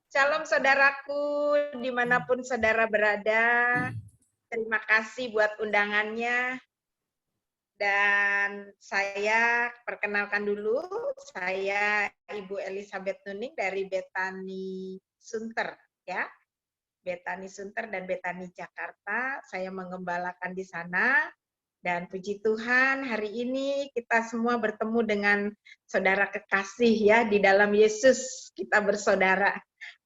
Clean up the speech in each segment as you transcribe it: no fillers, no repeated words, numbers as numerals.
Shalom saudaraku, dimanapun saudara berada. Terima kasih buat undangannya. Dan saya perkenalkan dulu, saya Ibu Elizabeth Nuning dari Betani Sunter, ya. Betani Sunter dan Betani Jakarta. Saya mengembalakan di sana. Dan puji Tuhan, hari ini kita semua bertemu dengan saudara kekasih ya, di dalam Yesus kita bersaudara.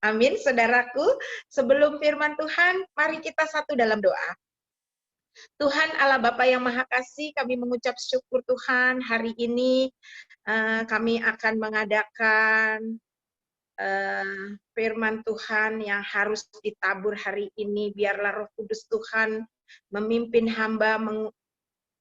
Amin, saudaraku. Sebelum firman Tuhan, mari kita satu dalam doa. Tuhan Allah Bapa yang Maha Kasih, kami mengucap syukur Tuhan, hari ini kami akan mengadakan firman Tuhan yang harus ditabur hari ini. Biarlah Roh Kudus Tuhan memimpin hamba,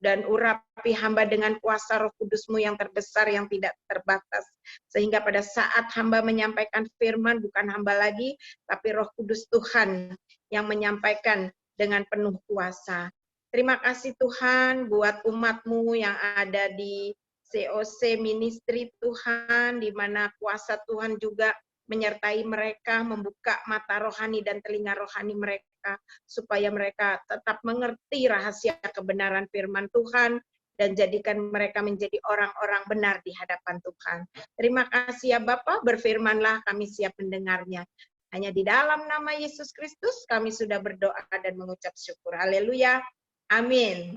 dan urapi hamba dengan kuasa Roh Kudus-Mu yang terbesar, yang tidak terbatas. Sehingga pada saat hamba menyampaikan firman, bukan hamba lagi, tapi Roh Kudus Tuhan yang menyampaikan dengan penuh kuasa. Terima kasih Tuhan buat umat-Mu yang ada di COC Ministry Tuhan, di mana kuasa Tuhan juga menyertai mereka, membuka mata rohani dan telinga rohani mereka, supaya mereka tetap mengerti rahasia kebenaran firman Tuhan dan jadikan mereka menjadi orang-orang benar di hadapan Tuhan. Terima kasih ya Bapak, berfirmanlah, kami siap mendengarnya. Hanya di dalam nama Yesus Kristus kami sudah berdoa dan mengucap syukur. Haleluya. Amin.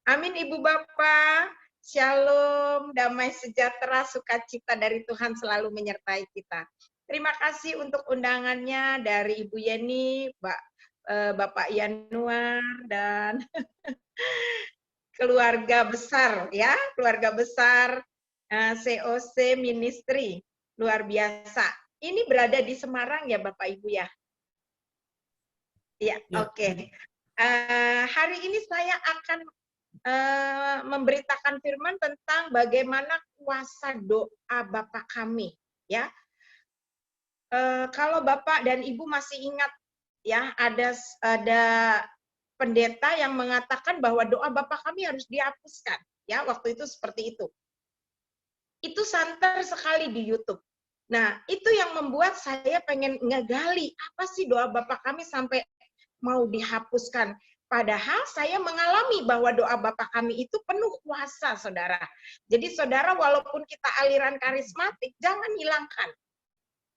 Amin Ibu Bapak. Shalom, damai sejahtera, sukacita dari Tuhan selalu menyertai kita. Terima kasih untuk undangannya dari Ibu Yeni, Bapak Yanuar, dan keluarga besar ya, keluarga besar COC Ministry, luar biasa. Ini berada di Semarang ya Bapak Ibu ya? Ya, oke. Hari ini saya akan memberitakan firman tentang bagaimana kuasa doa Bapa kami ya. Kalau Bapak dan Ibu masih ingat ya, ada pendeta yang mengatakan bahwa doa Bapa kami harus dihapuskan ya, waktu itu seperti itu. Itu santer sekali di YouTube. Nah, itu yang membuat saya pengen ngegali apa sih doa Bapa kami sampai mau dihapuskan. Padahal saya mengalami bahwa doa Bapa kami itu penuh kuasa, saudara. Jadi saudara, walaupun kita aliran karismatik, jangan hilangkan.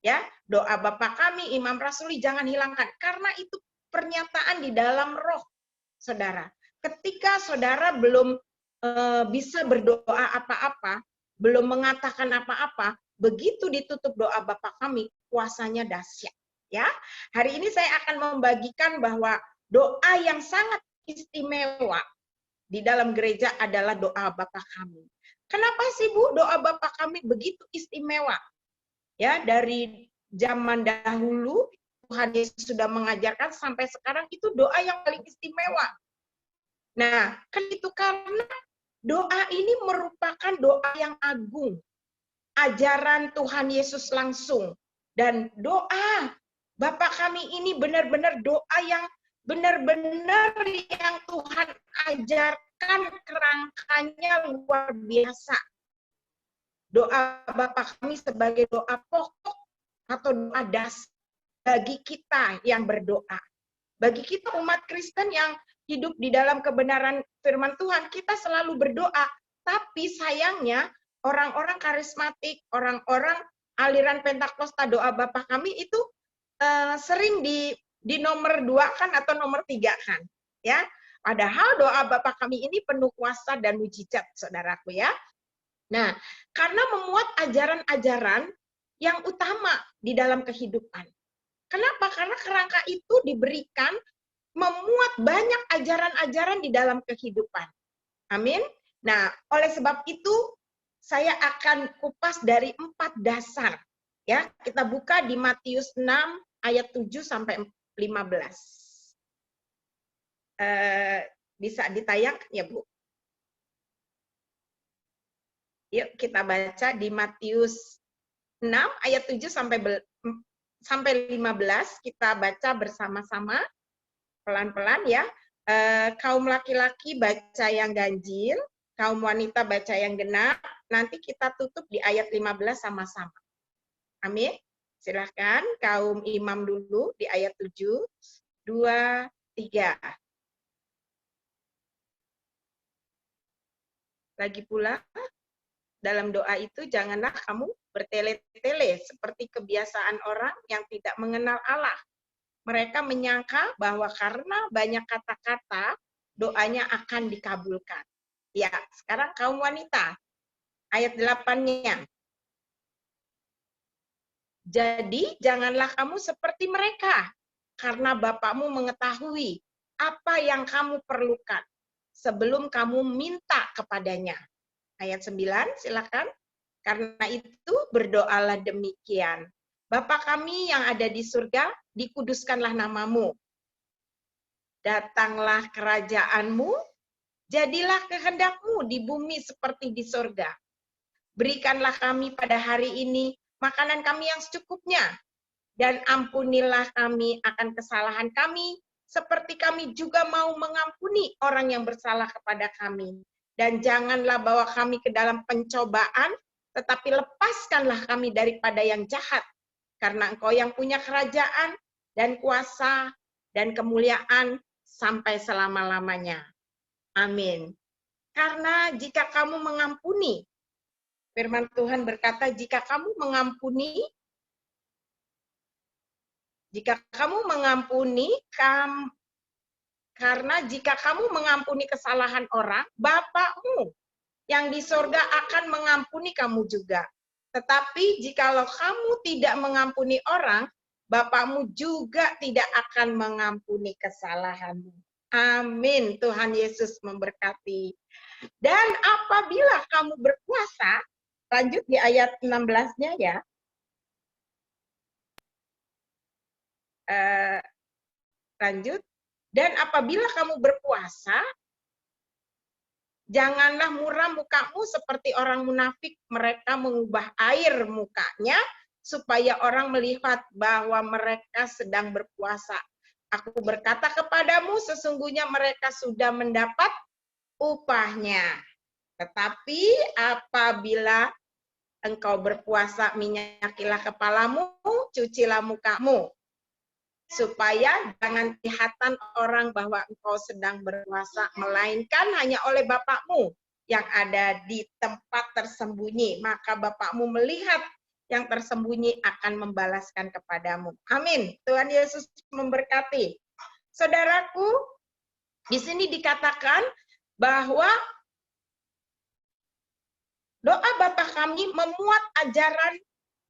Ya, doa Bapa kami, Imam Rasuli, jangan hilangkan. Karena itu pernyataan di dalam roh, saudara. Ketika saudara belum bisa berdoa apa-apa, belum mengatakan apa-apa, begitu ditutup doa Bapa kami, kuasanya dahsyat. Ya, hari ini saya akan membagikan bahwa doa yang sangat istimewa di dalam gereja adalah doa Bapa kami. Kenapa sih Bu doa Bapa kami begitu istimewa? Ya, dari zaman dahulu Tuhan Yesus sudah mengajarkan sampai sekarang itu doa yang paling istimewa. Nah, kan itu karena doa ini merupakan doa yang agung. Ajaran Tuhan Yesus langsung. Dan doa Bapa kami ini benar-benar doa yang benar-benar yang Tuhan ajarkan, kerangkanya luar biasa. Doa Bapa kami sebagai doa pokok atau doa dasar bagi kita yang berdoa. Bagi kita umat Kristen yang hidup di dalam kebenaran firman Tuhan, kita selalu berdoa. Tapi sayangnya orang-orang karismatik, orang-orang aliran Pentakosta, doa Bapa kami itu sering di nomor 2 kan atau nomor 3 kan, ya. Padahal doa Bapa kami ini penuh kuasa dan mujizat, saudaraku ya. Nah, karena memuat ajaran-ajaran yang utama di dalam kehidupan. Kenapa? Karena kerangka itu diberikan memuat banyak ajaran-ajaran di dalam kehidupan. Amin. Nah, oleh sebab itu saya akan kupas dari 4 dasar. Ya, kita buka di Matius 6 ayat 7 sampai 15. Bisa ditayangkan ya, Bu? Yuk kita baca di Matius 6 ayat 7 sampai 15, kita baca bersama-sama pelan-pelan ya. Kaum laki-laki baca yang ganjil, kaum wanita baca yang genap. Nanti kita tutup di ayat 15 sama-sama. Amin. Silahkan kaum imam dulu di ayat 7, 2, 3. Lagi pula, dalam doa itu janganlah kamu bertele-tele seperti kebiasaan orang yang tidak mengenal Allah. Mereka menyangka bahwa karena banyak kata-kata, doanya akan dikabulkan. Ya, sekarang kaum wanita, ayat 8-nya. Jadi, janganlah kamu seperti mereka, karena Bapakmu mengetahui apa yang kamu perlukan sebelum kamu minta kepadanya. Ayat 9, silakan. Karena itu berdoalah demikian. Bapa kami yang ada di surga, dikuduskanlah namamu. Datanglah kerajaanmu, jadilah kehendakmu di bumi seperti di surga. Berikanlah kami pada hari ini makanan kami yang secukupnya, dan ampunilah kami akan kesalahan kami, seperti kami juga mau mengampuni orang yang bersalah kepada kami. Dan janganlah bawa kami ke dalam pencobaan, tetapi lepaskanlah kami daripada yang jahat. Karena Engkau yang punya kerajaan dan kuasa dan kemuliaan sampai selama-lamanya. Amin. Karena jika kamu mengampuni, firman Tuhan berkata, jika kamu mengampuni, karena jika kamu mengampuni kesalahan orang, Bapakmu yang di sorga akan mengampuni kamu juga. Tetapi jikalau kamu tidak mengampuni orang, Bapakmu juga tidak akan mengampuni kesalahanmu. Amin. Tuhan Yesus memberkati. Dan apabila kamu berpuasa, lanjut di ayat 16-nya ya. Lanjut. Dan apabila kamu berpuasa, janganlah muram mukamu seperti orang munafik. Mereka mengubah air mukanya supaya orang melihat bahwa mereka sedang berpuasa. Aku berkata kepadamu, sesungguhnya mereka sudah mendapat upahnya. Tetapi apabila engkau berpuasa, minyakilah kepalamu, cucilah mukamu, supaya jangan kelihatan orang bahwa engkau sedang berpuasa, melainkan hanya oleh Bapakmu yang ada di tempat tersembunyi. Maka Bapakmu melihat yang tersembunyi akan membalaskan kepadamu. Amin. Tuhan Yesus memberkati. Saudaraku, di sini dikatakan bahwa doa Bapa kami memuat ajaran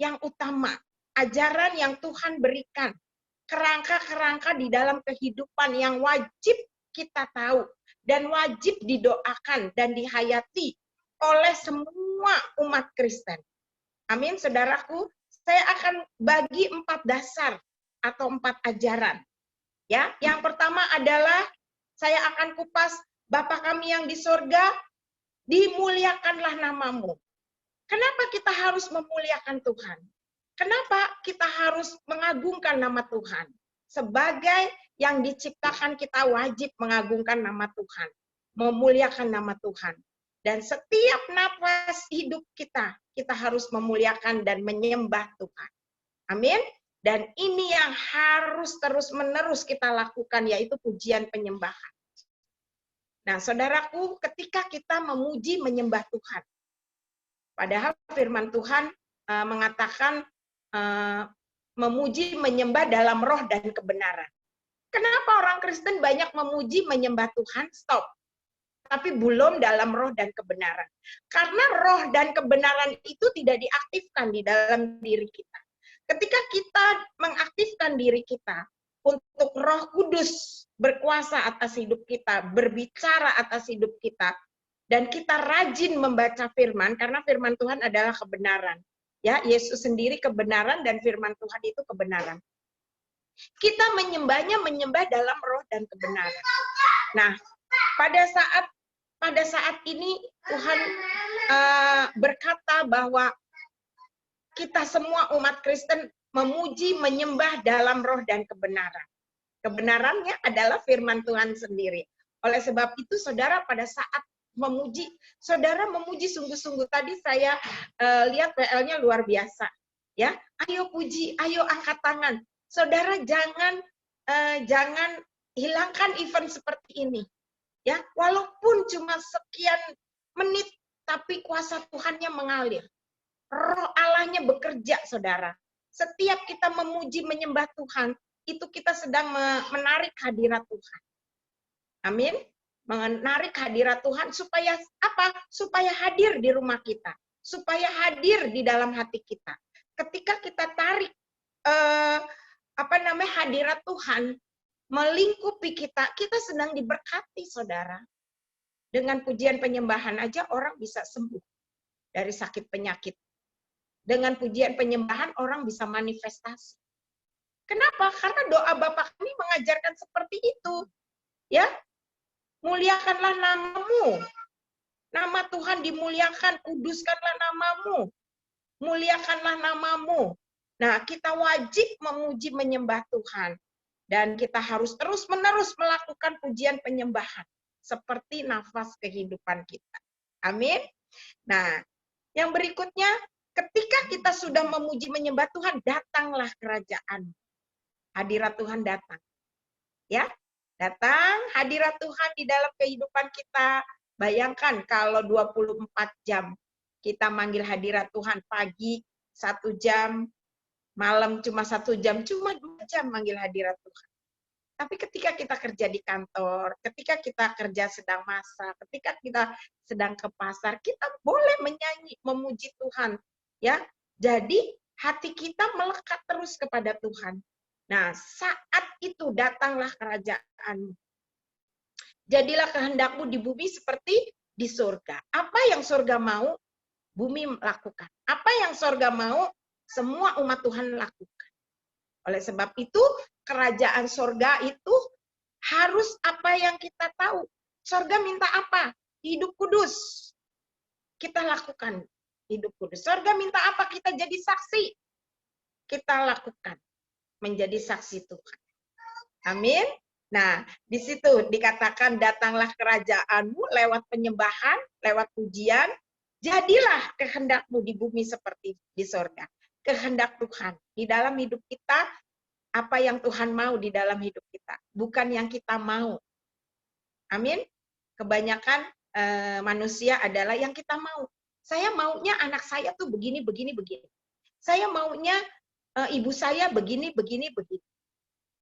yang utama, ajaran yang Tuhan berikan, kerangka-kerangka di dalam kehidupan yang wajib kita tahu dan wajib didoakan dan dihayati oleh semua umat Kristen. Amin, saudaraku. Saya akan bagi 4 dasar atau 4 ajaran. Ya, yang pertama adalah saya akan kupas, Bapa kami yang di surga, dimuliakanlah namamu. Kenapa kita harus memuliakan Tuhan? Kenapa kita harus mengagungkan nama Tuhan? Sebagai yang diciptakan, kita wajib mengagungkan nama Tuhan, memuliakan nama Tuhan. Dan setiap nafas hidup kita harus memuliakan dan menyembah Tuhan. Amin. Dan ini yang harus terus-menerus kita lakukan, yaitu pujian penyembahan. Nah, saudaraku, ketika kita memuji menyembah Tuhan, padahal firman Tuhan mengatakan memuji menyembah dalam roh dan kebenaran. Kenapa orang Kristen banyak memuji menyembah Tuhan? Stop. Tapi belum dalam roh dan kebenaran. Karena roh dan kebenaran itu tidak diaktifkan di dalam diri kita. Ketika kita mengaktifkan diri kita untuk Roh Kudus berkuasa atas hidup kita, berbicara atas hidup kita, dan kita rajin membaca firman, karena firman Tuhan adalah kebenaran. Ya, Yesus sendiri kebenaran dan firman Tuhan itu kebenaran. Kita menyembah dalam roh dan kebenaran. Nah, pada saat ini Tuhan berkata bahwa kita semua umat Kristen memuji, menyembah dalam roh dan kebenaran. Kebenarannya adalah firman Tuhan sendiri. Oleh sebab itu, saudara pada saat memuji, saudara memuji sungguh-sungguh. Tadi saya lihat PL-nya luar biasa. Ya, ayo puji, ayo angkat tangan. Saudara jangan hilangkan event seperti ini. Ya, walaupun cuma sekian menit, tapi kuasa Tuhannya mengalir. Roh Allahnya bekerja, saudara. Setiap kita memuji, menyembah Tuhan, itu kita sedang menarik hadirat Tuhan. Amin. Menarik hadirat Tuhan supaya apa? Supaya hadir di rumah kita, supaya hadir di dalam hati kita. Ketika kita tarik hadirat Tuhan melingkupi kita, kita sedang diberkati, saudara. Dengan pujian penyembahan aja orang bisa sembuh dari sakit penyakit. Dengan pujian penyembahan orang bisa manifestasi. Kenapa? Karena doa Bapa kami mengajarkan seperti itu. Ya, muliakanlah namamu. Nama Tuhan dimuliakan, kuduskanlah namamu. Muliakanlah namamu. Nah, kita wajib memuji menyembah Tuhan. Dan kita harus terus-menerus melakukan pujian penyembahan. Seperti nafas kehidupan kita. Amin. Nah, yang berikutnya, ketika kita sudah memuji menyembah Tuhan, datanglah kerajaan. Hadirat Tuhan datang. Ya, datang hadirat Tuhan di dalam kehidupan kita. Bayangkan kalau 24 jam kita manggil hadirat Tuhan, pagi 1 jam, malam cuma 1 jam, cuma 2 jam manggil hadirat Tuhan. Tapi ketika kita kerja di kantor, ketika kita kerja sedang masak, ketika kita sedang ke pasar, kita boleh menyanyi, memuji Tuhan. Ya, jadi hati kita melekat terus kepada Tuhan. Nah, saat itu datanglah kerajaan. Jadilah kehendakmu di bumi seperti di surga. Apa yang surga mau, bumi lakukan. Apa yang surga mau, semua umat Tuhan lakukan. Oleh sebab itu, kerajaan surga itu harus apa yang kita tahu. Surga minta apa? Hidup kudus. Kita lakukan hidup kudus. Surga minta apa? Kita jadi saksi. Kita lakukan. Menjadi saksi Tuhan. Amin. Nah, di situ dikatakan datanglah kerajaanmu lewat penyembahan, lewat pujian. Jadilah kehendakmu di bumi seperti di surga. Kehendak Tuhan di dalam hidup kita, apa yang Tuhan mau di dalam hidup kita, bukan yang kita mau. Amin. Kebanyakan manusia adalah yang kita mau. Saya maunya anak saya tuh begini, begini, begini. Saya maunya ibu saya begini, begini, begini.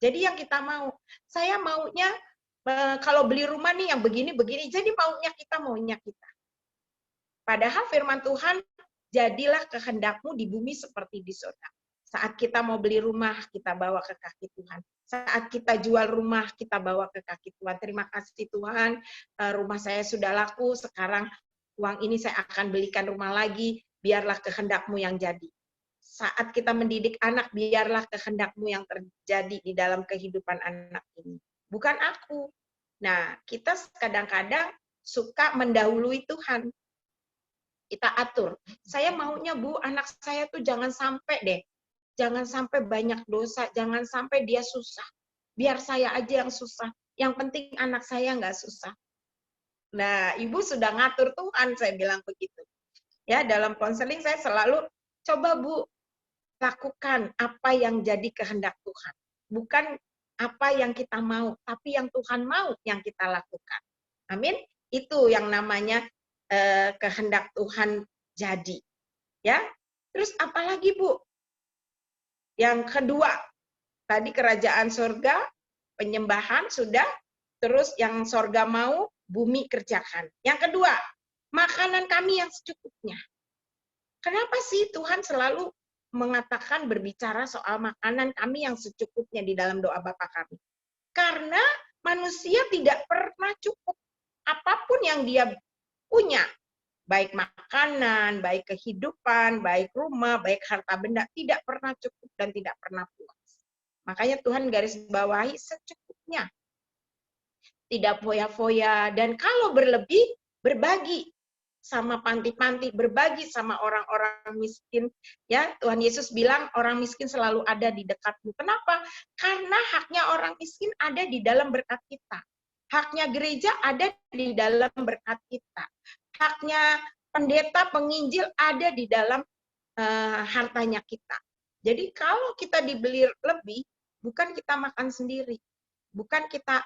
Jadi yang kita mau. Saya maunya kalau beli rumah nih yang begini, begini. Jadi maunya kita. Padahal firman Tuhan, jadilah kehendakmu di bumi seperti di surga. Saat kita mau beli rumah, kita bawa ke kaki Tuhan. Saat kita jual rumah, kita bawa ke kaki Tuhan. Terima kasih Tuhan, rumah saya sudah laku, sekarang uang ini saya akan belikan rumah lagi, biarlah kehendakmu yang jadi. Saat kita mendidik anak, biarlah kehendakmu yang terjadi di dalam kehidupan anak ini. Bukan aku. Nah, kita kadang-kadang suka mendahului Tuhan. Kita atur. Saya maunya, Bu, anak saya tuh jangan sampai deh. Jangan sampai banyak dosa. Jangan sampai dia susah. Biar saya aja yang susah. Yang penting anak saya nggak susah. Nah, Ibu sudah ngatur Tuhan, saya bilang begitu. Ya, dalam konseling saya selalu, coba Bu, lakukan apa yang jadi kehendak Tuhan. Bukan apa yang kita mau, tapi yang Tuhan mau yang kita lakukan. Amin. Itu yang namanya kehendak Tuhan jadi. Ya. Terus apalagi Bu? Yang kedua, tadi kerajaan surga, penyembahan sudah, terus yang surga mau, bumi kerjakan. Yang kedua, makanan kami yang secukupnya. Kenapa sih Tuhan selalu mengatakan berbicara soal makanan kami yang secukupnya di dalam doa Bapa kami? Karena manusia tidak pernah cukup. Apapun yang dia punya, baik makanan, baik kehidupan, baik rumah, baik harta benda, tidak pernah cukup dan tidak pernah puas. Makanya Tuhan garis bawahi secukupnya. Tidak foya-foya, dan kalau berlebih, berbagi sama panti-panti, berbagi sama orang-orang miskin. Ya, Tuhan Yesus bilang orang miskin selalu ada di dekatmu. Kenapa? Karena haknya orang miskin ada di dalam berkat kita. Haknya gereja ada di dalam berkat kita. Haknya pendeta, penginjil ada di dalam hartanya kita. Jadi kalau kita dibeli lebih, bukan kita makan sendiri, bukan kita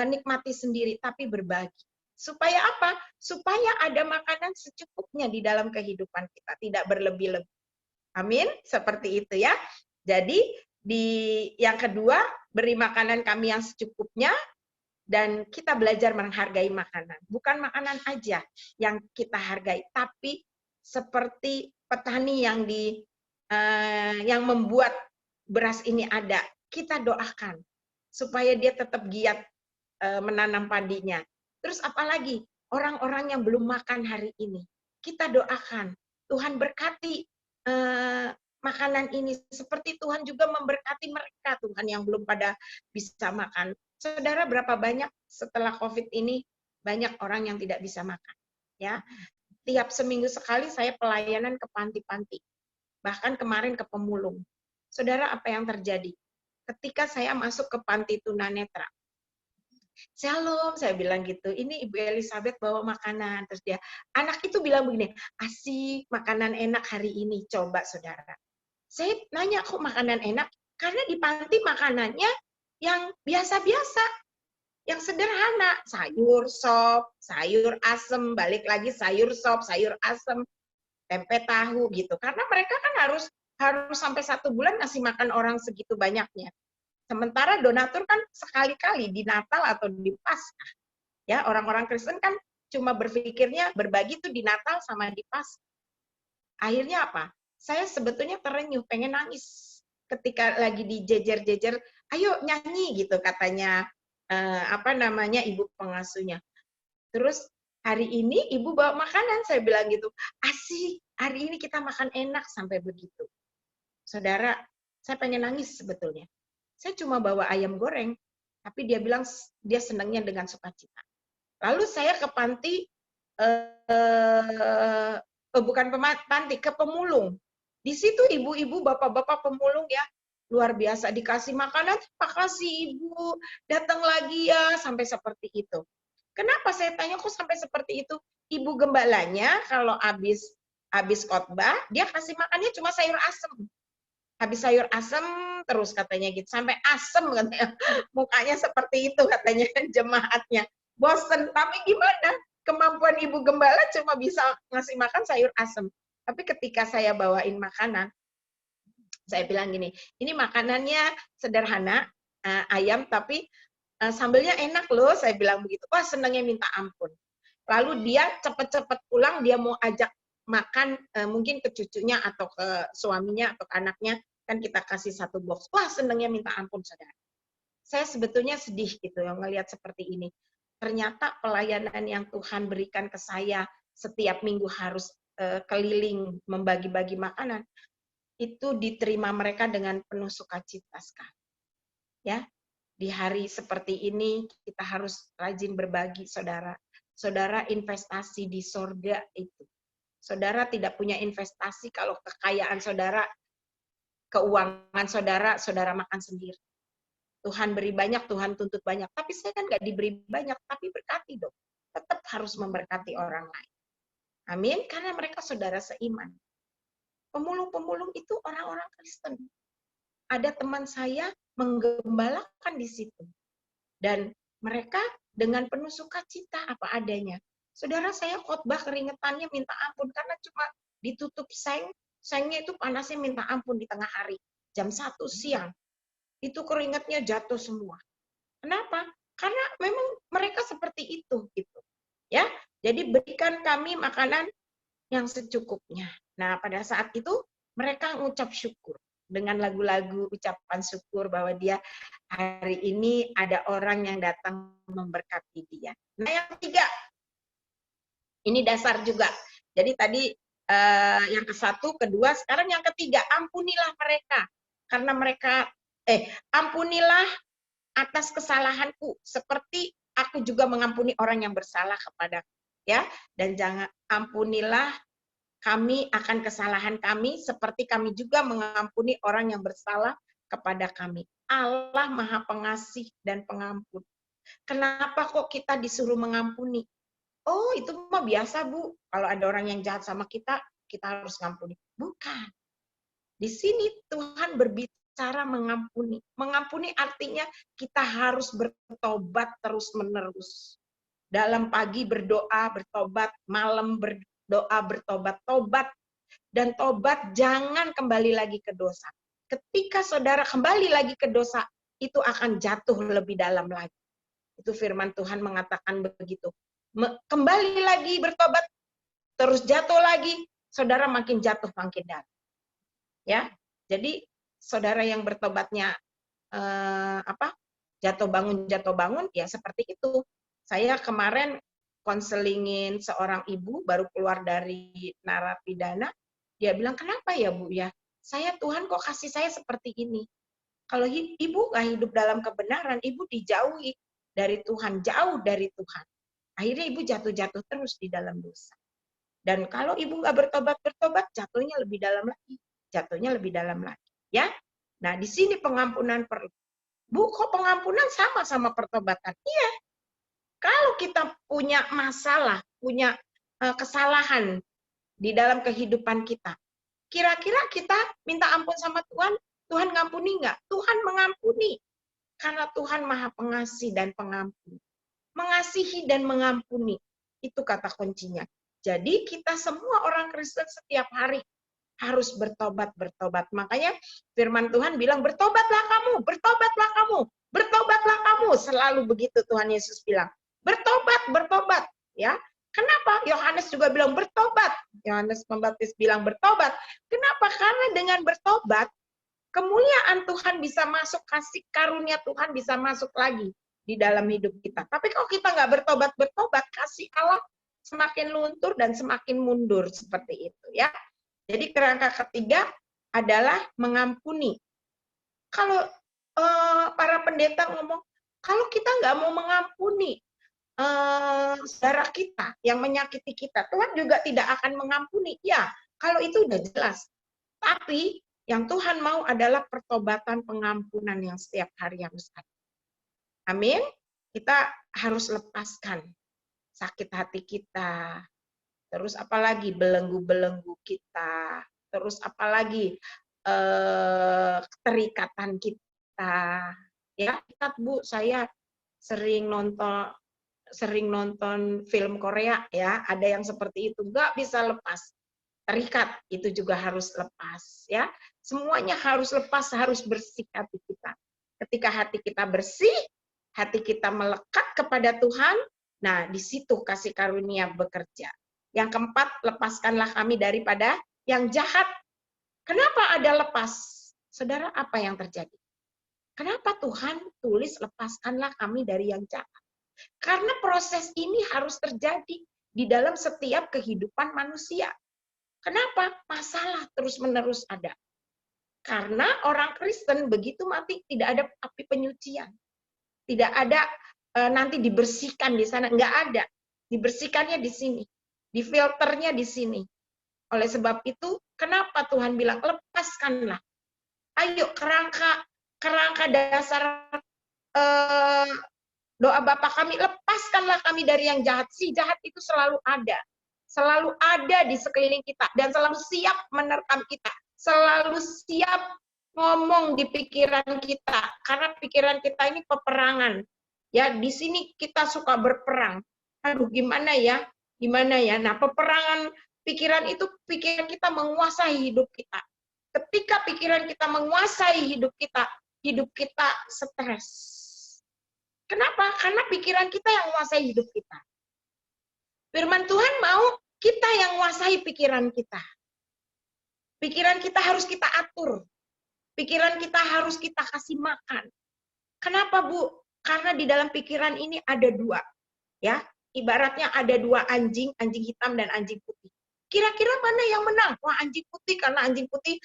nikmati sendiri, tapi berbagi. Supaya apa? Supaya ada makanan secukupnya di dalam kehidupan kita, tidak berlebih-lebih. Amin, seperti itu ya. Jadi di yang kedua, beri makanan kami yang secukupnya, dan kita belajar menghargai makanan. Bukan makanan aja yang kita hargai, tapi seperti petani yang membuat beras ini ada, kita doakan supaya dia tetap giat menanam padinya. Terus apalagi orang-orang yang belum makan hari ini, kita doakan Tuhan berkati makanan ini, seperti Tuhan juga memberkati mereka, Tuhan yang belum pada bisa makan. Saudara, berapa banyak setelah COVID ini banyak orang yang tidak bisa makan, ya. Tiap seminggu sekali saya pelayanan ke panti-panti. Bahkan kemarin ke pemulung. Saudara, apa yang terjadi? Ketika saya masuk ke panti tunanetra, Shalom, saya bilang gitu, ini Ibu Elizabeth bawa makanan. Terus anak itu bilang begini, asik, makanan enak hari ini, coba saudara. Saya nanya, kok makanan enak? Karena di panti makanannya yang biasa-biasa, yang sederhana, sayur sop, sayur asem, balik lagi sayur sop, sayur asem, tempe tahu gitu. Karena mereka kan harus sampai 1 bulan ngasih makan orang segitu banyaknya. Sementara donatur kan sekali-kali di Natal atau di Paskah. Ya, orang-orang Kristen kan cuma berpikirnya berbagi itu di Natal sama di Paskah. Akhirnya apa? Saya sebetulnya terenyuh, pengen nangis ketika lagi dijejer-jejer, ayo nyanyi gitu katanya ibu pengasuhnya. Terus hari ini ibu bawa makanan, saya bilang gitu, asik, hari ini kita makan enak sampai begitu. Saudara, saya pengen nangis sebetulnya. Saya cuma bawa ayam goreng, tapi dia bilang dia senangnya dengan sukacita. Lalu saya ke panti, bukan panti, ke pemulung. Di situ ibu-ibu, bapak-bapak pemulung ya, luar biasa, dikasih makanan, makasih ibu, datang lagi ya, sampai seperti itu. Kenapa saya tanya kok sampai seperti itu? Ibu gembalanya kalau habis khotbah, dia kasih makannya cuma sayur asem. Habis sayur asem terus katanya gitu, sampai asem katanya. Mukanya seperti itu katanya jemaatnya. Bosen, tapi gimana? Kemampuan ibu gembala cuma bisa ngasih makan sayur asem. Tapi ketika saya bawain makanan, saya bilang gini, ini makanannya sederhana, ayam, tapi sambelnya enak loh, saya bilang begitu. Wah, senangnya minta ampun. Lalu dia cepet-cepet pulang, dia mau ajak makan mungkin ke cucunya atau ke suaminya atau ke anaknya, kan kita kasih 1 box. Wah, senangnya minta ampun, saudara. Saya sebetulnya sedih gitu yang ngelihat seperti ini. Ternyata pelayanan yang Tuhan berikan ke saya setiap minggu harus keliling membagi-bagi makanan, itu diterima mereka dengan penuh sukacita sekali. Ya, di hari seperti ini kita harus rajin berbagi, saudara. Saudara investasi di sorga itu. Saudara tidak punya investasi kalau kekayaan saudara, keuangan saudara, saudara makan sendiri. Tuhan beri banyak, Tuhan tuntut banyak. Tapi saya kan nggak diberi banyak, tapi berkati dong. Tetap harus memberkati orang lain. Amin, karena mereka saudara seiman. Pemulung-pemulung itu orang-orang Kristen. Ada teman saya menggembalakan di situ. Dan mereka dengan penuh sukacita apa adanya. Saudara, saya khotbah keringetannya minta ampun karena cuma ditutup sengnya itu panasnya minta ampun di tengah hari, jam 1 siang. Itu keringatnya jatuh semua. Kenapa? Karena memang mereka seperti itu gitu. Ya. Jadi berikan kami makanan yang secukupnya. Nah, pada saat itu mereka mengucap syukur dengan lagu-lagu ucapan syukur bahwa dia hari ini ada orang yang datang memberkati dia. Nah, yang ketiga, ini dasar juga. Jadi tadi yang ke-1, kedua, sekarang yang ketiga, ampunilah mereka. Karena mereka, ampunilah atas kesalahanku, seperti aku juga mengampuni orang yang bersalah kepada, ya. Dan jangan, ampunilah kami akan kesalahan kami, seperti kami juga mengampuni orang yang bersalah kepada kami. Allah Maha Pengasih dan Pengampun. Kenapa kok kita disuruh mengampuni? Oh, itu mah biasa, Bu. Kalau ada orang yang jahat sama kita, kita harus ngampuni. Bukan. Di sini Tuhan berbicara mengampuni. Mengampuni artinya kita harus bertobat terus-menerus. Dalam pagi berdoa, bertobat, malam berdoa, bertobat, tobat. Dan tobat jangan kembali lagi ke dosa. Ketika saudara kembali lagi ke dosa, itu akan jatuh lebih dalam lagi. Itu firman Tuhan mengatakan begitu. Kembali lagi bertobat, terus jatuh lagi, saudara makin jatuh makin dalam. Ya, jadi saudara yang bertobatnya jatuh bangun, ya seperti itu. Saya kemarin konselingin seorang ibu baru keluar dari narapidana. Dia bilang, kenapa ya Bu ya? Saya Tuhan kok kasih saya seperti ini. Kalau ibu nggak hidup dalam kebenaran, ibu dijauhi dari Tuhan, jauh dari Tuhan. Akhirnya ibu jatuh-jatuh terus di dalam dosa. Dan kalau ibu nggak bertobat, jatuhnya lebih dalam lagi. Jatuhnya lebih dalam lagi. Ya. Nah, di sini pengampunan perlu. Bu, kok pengampunan sama pertobatan? Iya. Kalau kita punya masalah, punya kesalahan di dalam kehidupan kita, kira-kira kita minta ampun sama Tuhan, Tuhan ngampuni nggak? Tuhan mengampuni. Karena Tuhan Maha Pengasih dan Pengampun. Mengasihi dan mengampuni. Itu kata kuncinya. Jadi kita semua orang Kristen setiap hari harus bertobat. Makanya firman Tuhan bilang, bertobatlah kamu, bertobatlah kamu, bertobatlah kamu. Selalu begitu Tuhan Yesus bilang. Bertobat. Ya. Kenapa? Yohanes juga bilang bertobat. Yohanes Pembaptis bilang bertobat. Kenapa? Karena dengan bertobat, kemuliaan Tuhan bisa masuk, kasih karunia Tuhan bisa masuk lagi di dalam hidup kita. Tapi kalau kita nggak bertobat, kasih Allah semakin luntur dan semakin mundur seperti itu, ya. Jadi kerangka ketiga adalah mengampuni. Kalau para pendeta ngomong, kalau kita nggak mau mengampuni saudara kita yang menyakiti kita, Tuhan juga tidak akan mengampuni. Ya, kalau itu udah jelas. Tapi yang Tuhan mau adalah pertobatan pengampunan yang setiap hari harus ada. Amin. Kita harus lepaskan sakit hati kita. Terus apalagi belenggu-belenggu kita. Terus apalagi keterikatan kita. Ya, Bu, saya sering nonton film Korea, ya, ada yang seperti itu, nggak bisa lepas. Terikat, itu juga harus lepas, ya. Semuanya harus lepas, harus bersih hati kita. Ketika hati kita bersih, hati kita melekat kepada Tuhan, nah di situ kasih karunia bekerja. Yang keempat, lepaskanlah kami daripada yang jahat. Kenapa ada lepas? Saudara, apa yang terjadi? Kenapa Tuhan tulis lepaskanlah kami dari yang jahat? Karena proses ini harus terjadi di dalam setiap kehidupan manusia. Kenapa? Masalah terus-menerus ada. Karena orang Kristen begitu mati tidak ada api penyucian. Tidak ada nanti dibersihkan di sana, enggak ada. Dibersihkannya di sini. Difilternya di sini. Oleh sebab itu, kenapa Tuhan bilang lepaskanlah. Ayo kerangka dasar doa Bapa kami, lepaskanlah kami dari yang jahat. Si jahat itu selalu ada di sekeliling kita dan selalu siap menerkam kita, selalu siap ngomong di pikiran kita, karena pikiran kita ini peperangan. Ya, di sini kita suka berperang. Aduh, gimana ya? Nah, peperangan pikiran itu, pikiran kita menguasai hidup kita. Ketika pikiran kita menguasai hidup kita stres. Kenapa? Karena pikiran kita yang menguasai hidup kita. Firman Tuhan mau kita yang menguasai pikiran kita. Pikiran kita harus kita atur. Pikiran kita harus kita kasih makan. Kenapa, Bu? Karena di dalam pikiran ini ada dua. Ya, ibaratnya ada dua anjing hitam dan anjing putih. Kira-kira mana yang menang? Wah, anjing putih, karena anjing putih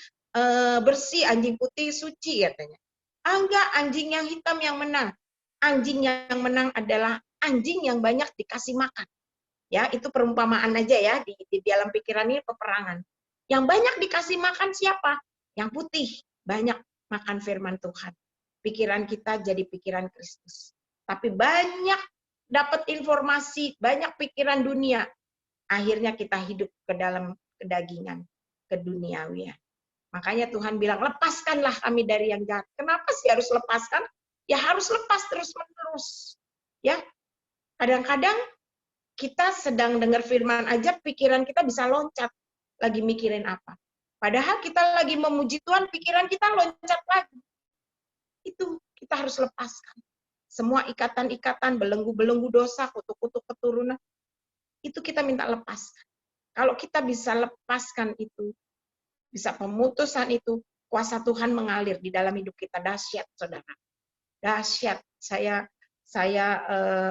bersih, anjing putih suci katanya. Enggak, anjing yang hitam yang menang. Anjing yang menang adalah anjing yang banyak dikasih makan. Ya, itu perumpamaan aja ya, di dalam pikiran ini peperangan. Yang banyak dikasih makan siapa? Yang putih, banyak makan firman Tuhan. Pikiran kita jadi pikiran Kristus. Tapi banyak dapat informasi, banyak pikiran dunia. Akhirnya kita hidup ke dalam kedagingan, keduniawian. Makanya Tuhan bilang, lepaskanlah kami dari yang jahat. Kenapa sih harus lepaskan? Ya harus lepas terus-menerus. Ya, kadang-kadang kita sedang dengar firman aja, pikiran kita bisa loncat. Lagi mikirin apa. Padahal kita lagi memuji Tuhan, pikiran kita loncat lagi. Itu kita harus lepaskan. Semua ikatan-ikatan, belenggu-belenggu dosa, kutuk-kutuk keturunan, itu kita minta lepaskan. Kalau kita bisa lepaskan itu, bisa pemutusan itu, kuasa Tuhan mengalir di dalam hidup kita. Dahsyat, saudara. Dahsyat. Saya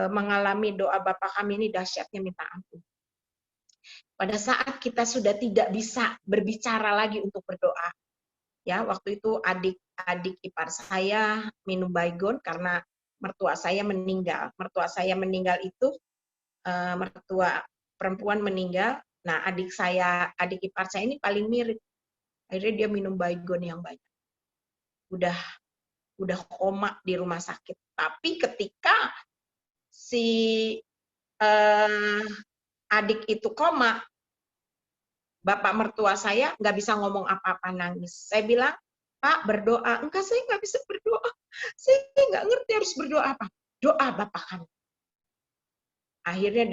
mengalami doa Bapa kami ini dahsyatnya minta ampun. Pada saat kita sudah tidak bisa berbicara lagi untuk berdoa, ya waktu itu adik ipar saya minum baygon karena mertua saya meninggal. Mertua saya meninggal itu mertua perempuan meninggal. Nah adik ipar saya ini paling mirip. Akhirnya dia minum baygon yang banyak. Udah koma di rumah sakit. Tapi ketika si adik itu koma, bapak mertua saya nggak bisa ngomong apa-apa, nangis. Saya bilang, Pak berdoa. Enggak, saya nggak bisa berdoa. Saya nggak ngerti harus berdoa apa. Doa Bapak kami. Akhirnya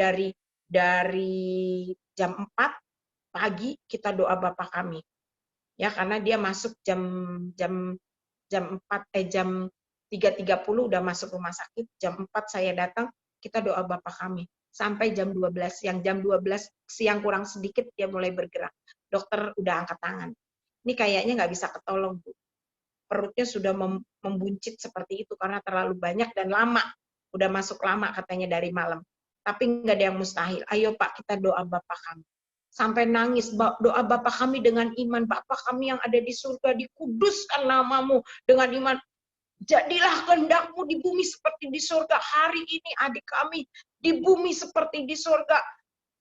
dari jam 4 pagi kita doa Bapak kami. Ya, karena dia masuk jam 3.30 udah masuk rumah sakit. Jam 4 saya datang, kita doa Bapak kami. Sampai jam 12. Yang jam 12 siang kurang sedikit dia mulai bergerak. Dokter udah angkat tangan. Ini kayaknya nggak bisa ketolong, Bu. Perutnya sudah membuncit seperti itu karena terlalu banyak dan lama. Udah masuk lama katanya dari malam. Tapi nggak ada yang mustahil. Ayo Pak, kita doa Bapak kami. Sampai nangis, doa Bapak kami dengan iman. Bapak kami yang ada di surga, dikuduskan namamu dengan iman. Jadilah kehendak-Mu di bumi seperti di surga. Hari ini adik kami di bumi seperti di surga.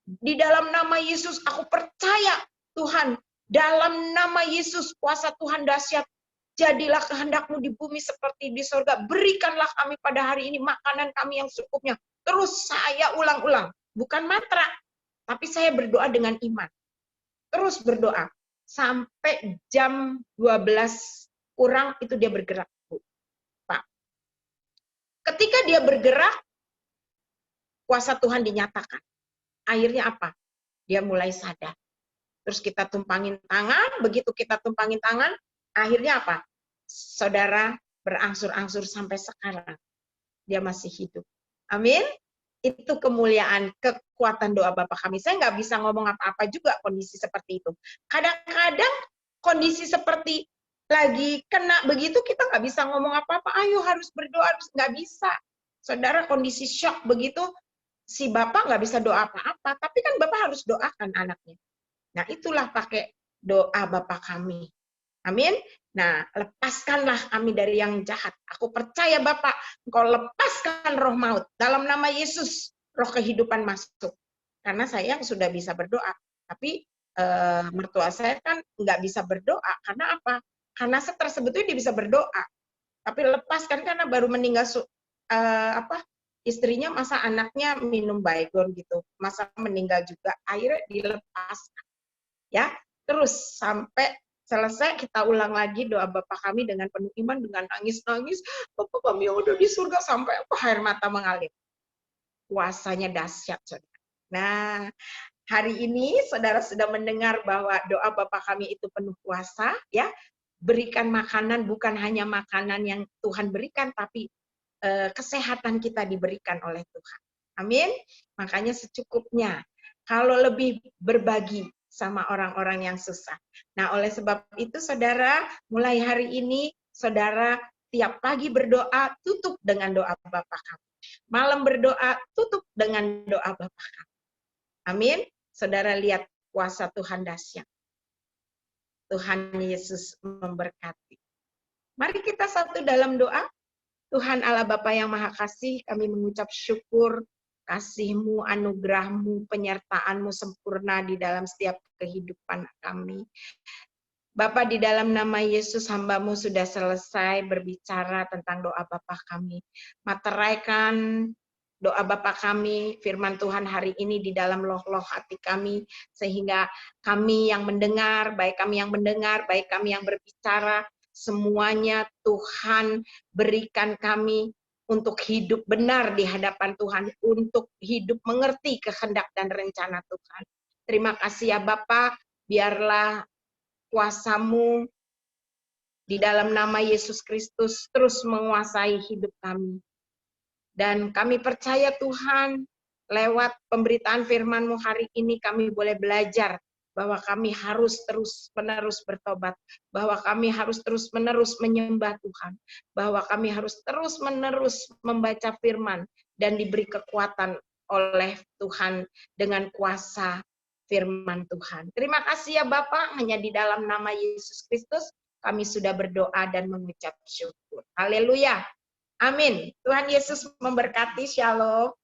Di dalam nama Yesus aku percaya Tuhan. Dalam nama Yesus kuasa Tuhan dahsyat. Jadilah kehendak-Mu di bumi seperti di surga. Berikanlah kami pada hari ini makanan kami yang secukupnya. Terus saya ulang-ulang. Bukan mantra. Tapi saya berdoa dengan iman. Terus berdoa. Sampai jam 12 kurang itu dia bergerak. Pak. Ketika dia bergerak, kuasa Tuhan dinyatakan. Akhirnya apa? Dia mulai sadar. Terus kita tumpangin tangan. Begitu kita tumpangin tangan, akhirnya apa? Saudara berangsur-angsur sampai sekarang. Dia masih hidup. Amin. Itu kemuliaan, kekuatan doa Bapa kami. Saya nggak bisa ngomong apa-apa juga kondisi seperti itu. Kadang-kadang kondisi seperti lagi kena begitu, kita nggak bisa ngomong apa-apa. Ayo harus berdoa, nggak bisa. Saudara kondisi shock begitu, si Bapak nggak bisa doa apa-apa. Tapi kan Bapak harus doakan anaknya. Nah itulah pakai doa Bapa kami. Amin. Nah, lepaskanlah kami dari yang jahat. Aku percaya Bapak, Engkau lepaskan roh maut. Dalam nama Yesus, roh kehidupan masuk. Karena saya sudah bisa berdoa. Tapi mertua saya kan nggak bisa berdoa. Karena apa? Karena stres, sebetulnya dia bisa berdoa. Tapi lepaskan karena baru meninggal istrinya, masa anaknya minum baygon gitu. Masa meninggal juga. Akhirnya dilepaskan. Ya, terus sampai selesai kita ulang lagi doa Bapa kami dengan penuh iman, dengan nangis-nangis. Bapa kami yang udah di surga, sampai air mata mengalir. Kuasanya dahsyat, saudara. Nah, hari ini saudara sudah mendengar bahwa doa Bapa kami itu penuh kuasa, ya. Berikan makanan bukan hanya makanan yang Tuhan berikan, tapi kesehatan kita diberikan oleh Tuhan. Amin. Makanya secukupnya. Kalau lebih berbagi sama orang-orang yang susah. Nah, oleh sebab itu, saudara, mulai hari ini, saudara tiap pagi berdoa, tutup dengan doa Bapa kami. Malam berdoa, tutup dengan doa Bapa kami. Amin. Saudara lihat kuasa Tuhan dahsyat. Tuhan Yesus memberkati. Mari kita satu dalam doa. Tuhan Allah Bapa yang Maha Kasih, kami mengucap syukur kasih-Mu, anugerah-Mu, penyertaan-Mu sempurna di dalam setiap kehidupan kami. Bapa, di dalam nama Yesus, hamba-Mu sudah selesai berbicara tentang doa Bapa kami. Materaikan doa Bapa kami, firman Tuhan hari ini di dalam loh-loh hati kami, sehingga kami yang mendengar, baik kami yang mendengar, baik kami yang berbicara, semuanya Tuhan berikan kami untuk hidup benar di hadapan Tuhan, untuk hidup mengerti kehendak dan rencana Tuhan. Terima kasih ya Bapa, biarlah kuasa-Mu di dalam nama Yesus Kristus terus menguasai hidup kami. Dan kami percaya Tuhan, lewat pemberitaan firman-Mu hari ini kami boleh belajar bahwa kami harus terus-menerus bertobat, bahwa kami harus terus-menerus menyembah Tuhan, bahwa kami harus terus-menerus membaca firman dan diberi kekuatan oleh Tuhan dengan kuasa firman Tuhan. Terima kasih ya Bapak, hanya di dalam nama Yesus Kristus kami sudah berdoa dan mengucap syukur. Haleluya. Amin. Tuhan Yesus memberkati. Shalom.